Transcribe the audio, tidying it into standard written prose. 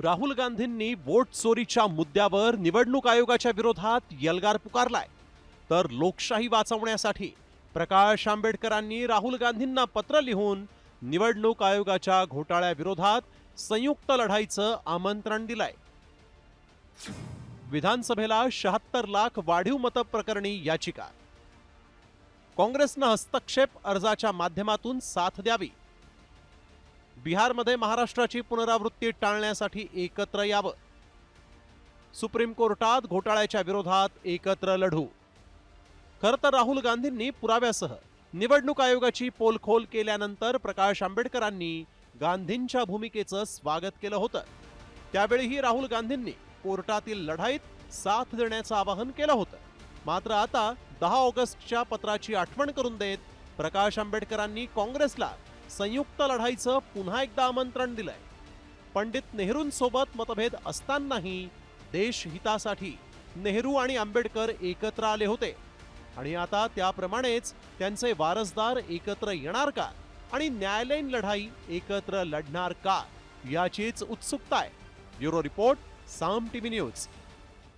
राहुल गांधींनी वोट चोरीच्या मुद्द्यावर निवडणूक आयोगाच्या विरोधात यल्गार पुकारलाय, तर लोकशाही वाचवण्यासाठी प्रकाश आंबेडकरांनी राहुल गांधींना पत्र लिहून निवडणूक आयोगाच्या घोटाळ्याविरोधात संयुक्त लढाईचं आमंत्रण दिलंय. विधानसभेला 76 लाख वाढीव मतं प्रकरणी याचिका. काँग्रेसनं हस्तक्षेप अर्जाच्या माध्यमातून साथ द्यावी. बिहारमध्ये महाराष्ट्राची पुनरावृत्ती टाळण्यासाठी एकत्र यावं. सुप्रीम कोर्टात घोटाळ्याच्या विरोधात एकत्र लढू. खरं तर राहुल गांधींनी पुराव्यासह निवडणूक आयोगाची पोलखोल केल्यानंतर प्रकाश आंबेडकरांनी गांधींच्या भूमिकेचं स्वागत केलं होतं. त्यावेळीही राहुल गांधींनी कोर्टातील लढाईत साथ देण्याचं आवाहन केलं होतं. मात्र आता 10 ऑगस्टच्या पत्राची आठवण करून देत प्रकाश आंबेडकरांनी काँग्रेसला संयुक्त लढाईचं पुन्हा एकदा आमंत्रण दिलंय. पंडित नेहरूंसोबत मतभेद असतानाही देशहितासाठी नेहरू आणि आंबेडकर एकत्र आले होते आणि आता त्याप्रमाणेच त्यांचे वारसदार एकत्र येणार का आणि न्यायालयीन लढाई एकत्र लढणार का याचीच उत्सुकता आहे. ब्युरो रिपोर्ट, साम टीव्ही न्यूज.